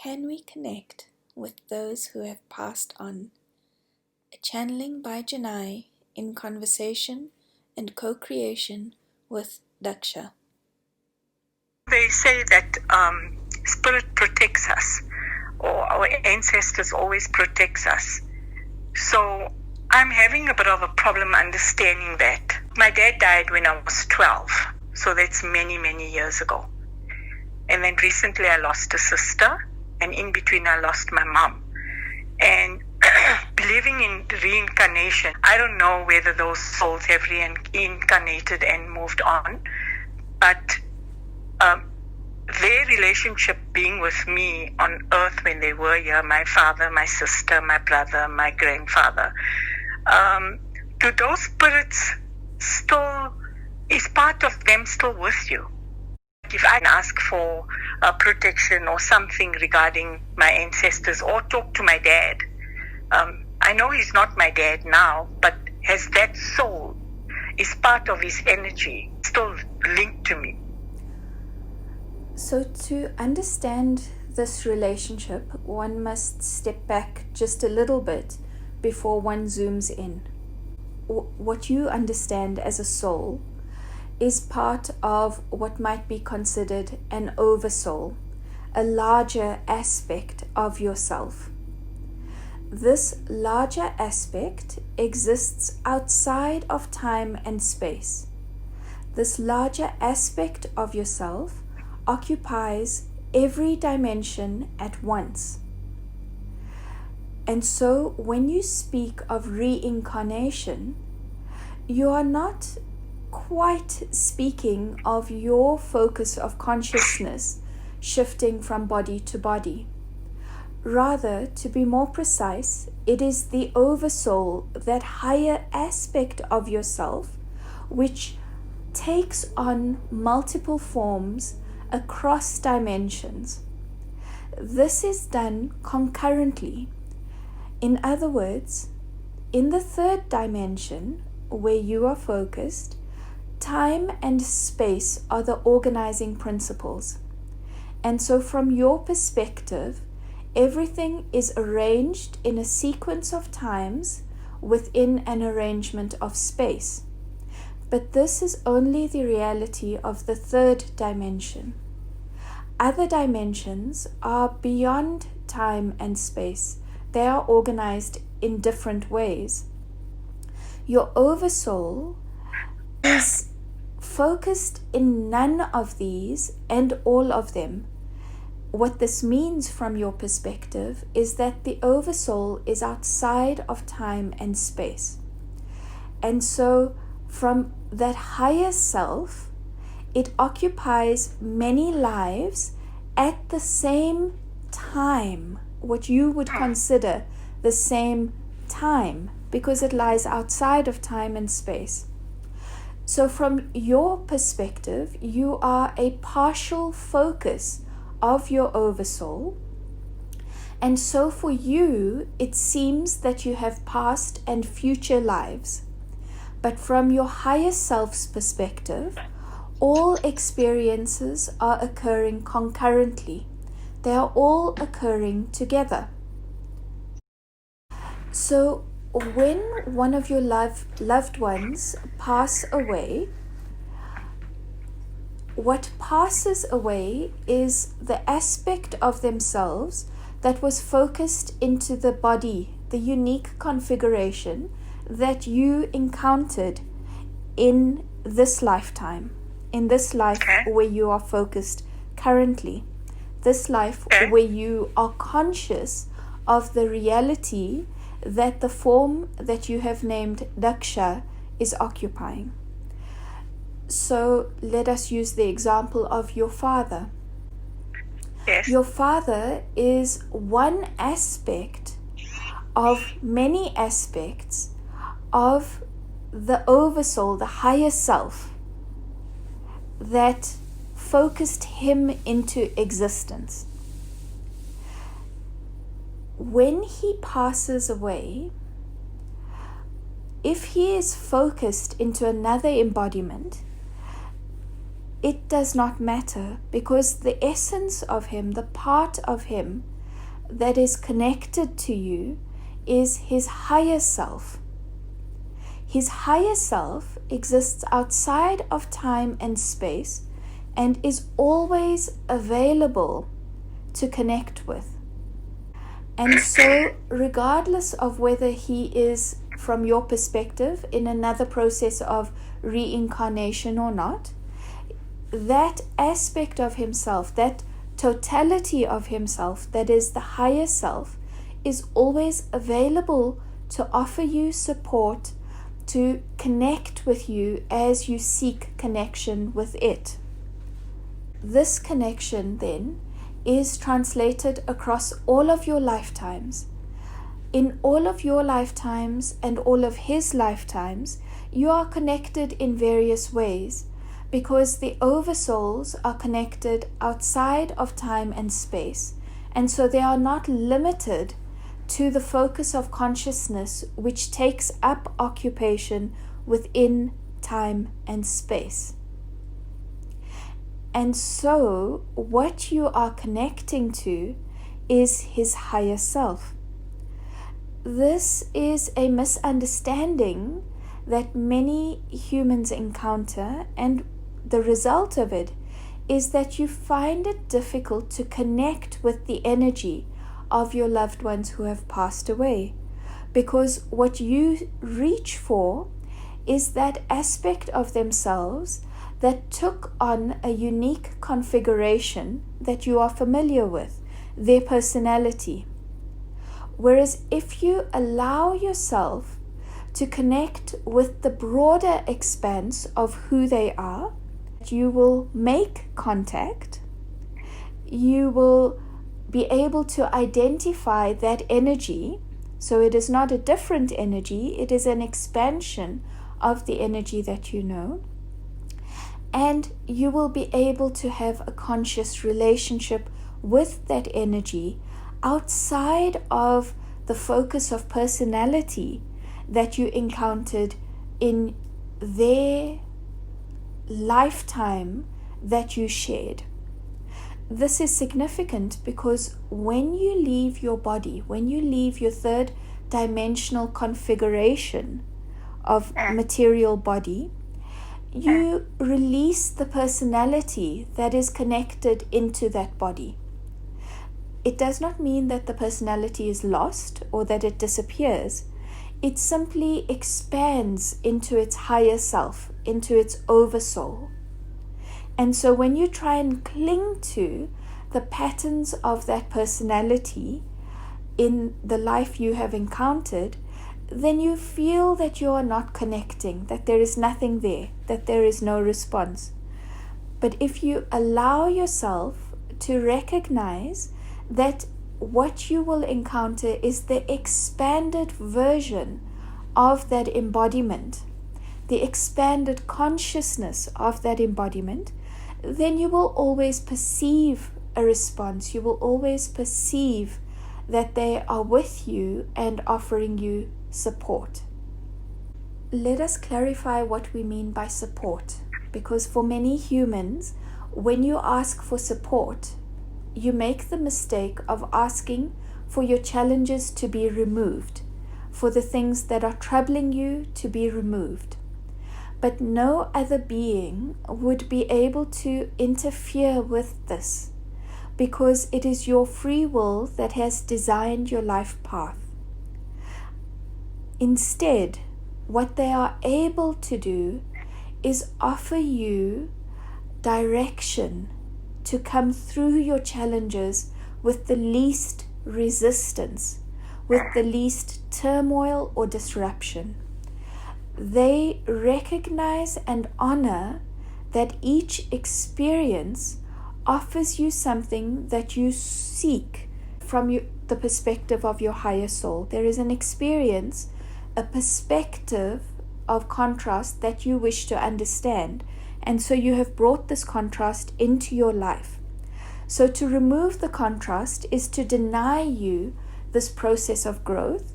can we connect with those who have passed on? A channeling by Jennai in conversation and co-creation with Daksha. They say that spirit protects us, or our ancestors always protects us. So I'm having a bit of a problem understanding that. My dad died when I was 12, so that's many, many years ago. And then recently I lost a sister, and in between I lost my mom. And believing in reincarnation, I don't know whether those souls have reincarnated and moved on, but their relationship being with me on earth when they were here, my father, my sister, my brother, my grandfather, do those spirits still, is part of them still with you? If I ask for protection or something regarding my ancestors, or talk to my dad, I know he's not my dad now, but has that soul, is part of his energy still linked to me? So to understand this relationship, one must step back just a little bit before one zooms in. What you understand as a soul is part of what might be considered an oversoul, a larger aspect of yourself. This larger aspect exists outside of time and space. This larger aspect of yourself occupies every dimension at once. And so when you speak of reincarnation, you are not quite speaking of your focus of consciousness shifting from body to body. Rather, to be more precise, it is the oversoul, that higher aspect of yourself, which takes on multiple forms across dimensions. This is done concurrently. In other words, in the third dimension, where you are focused, time and space are the organizing principles. And so from your perspective, everything is arranged in a sequence of times within an arrangement of space. But this is only the reality of the third dimension. Other dimensions are beyond time and space. They are organized in different ways. Your oversoul is focused in none of these and all of them. What this means from your perspective is that the oversoul is outside of time and space. And so from that higher self, it occupies many lives at the same time, what you would consider the same time, because it lies outside of time and space. So from your perspective, you are a partial focus of your oversoul. And so for you, it seems that you have past and future lives. But from your higher self's perspective, all experiences are occurring concurrently. They are all occurring together. So when one of your loved ones pass away, what passes away is the aspect of themselves that was focused into the body, the unique configuration that you encountered in this lifetime, in this life where you are focused currently, this life where you are conscious of the reality that the form that you have named Daksha is occupying. So let us use the example of your father. Yes. Your father is one aspect of many aspects of the oversoul, the higher self, that focused him into existence. When he passes away, if he is focused into another embodiment, it does not matter, because the essence of him, the part of him that is connected to you is his higher self. His higher self exists outside of time and space and is always available to connect with. And so, regardless of whether he is, from your perspective, in another process of reincarnation or not, that aspect of himself, that totality of himself, that is the higher self, is always available to offer you support, to connect with you as you seek connection with it. This connection, then, is translated across all of your lifetimes. In all of your lifetimes and all of his lifetimes, you are connected in various ways, because the oversouls are connected outside of time and space, and so they are not limited to the focus of consciousness which takes up occupation within time and space. And so what you are connecting to is his higher self. This is a misunderstanding that many humans encounter, and the result of it is that you find it difficult to connect with the energy of your loved ones who have passed away, because what you reach for is that aspect of themselves that took on a unique configuration that you are familiar with, their personality. Whereas if you allow yourself to connect with the broader expanse of who they are, you will make contact, you will be able to identify that energy. So it is not a different energy, it is an expansion of the energy that you know. And you will be able to have a conscious relationship with that energy outside of the focus of personality that you encountered in their lifetime that you shared. This is significant because when you leave your body, when you leave your third dimensional configuration of material body, you release the personality that is connected into that body. It does not mean that the personality is lost or that it disappears. It simply expands into its higher self, into its oversoul. And so when you try and cling to the patterns of that personality in the life you have encountered, then you feel that you are not connecting, that there is nothing there, that there is no response. But if you allow yourself to recognize that what you will encounter is the expanded version of that embodiment, the expanded consciousness of that embodiment, then you will always perceive a response. You will always perceive that they are with you and offering you support. Let us clarify what we mean by support, because for many humans, when you ask for support, you make the mistake of asking for your challenges to be removed, for the things that are troubling you to be removed. But no other being would be able to interfere with this, because it is your free will that has designed your life path. Instead, what they are able to do is offer you direction to come through your challenges with the least resistance, with the least turmoil or disruption. They recognize and honor that each experience offers you something that you seek from the perspective of your higher soul. There is an experience, a perspective of contrast that you wish to understand. And so you have brought this contrast into your life. So to remove the contrast is to deny you this process of growth.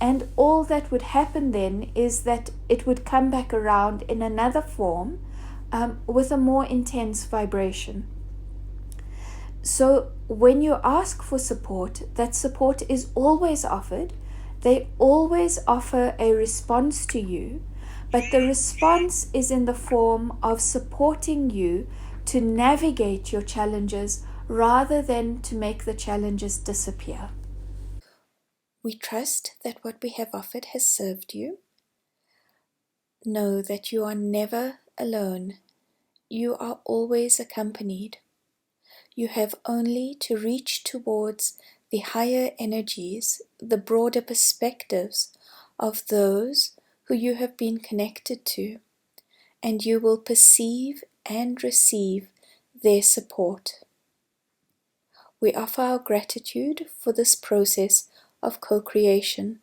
And all that would happen then is that it would come back around in another form with a more intense vibration. So when you ask for support, that support is always offered. They always offer a response to you, but the response is in the form of supporting you to navigate your challenges rather than to make the challenges disappear. We trust that what we have offered has served you. Know that you are never alone. You are always accompanied. You have only to reach towards the higher energies, the broader perspectives of those who you have been connected to, and you will perceive and receive their support. We offer our gratitude for this process of co-creation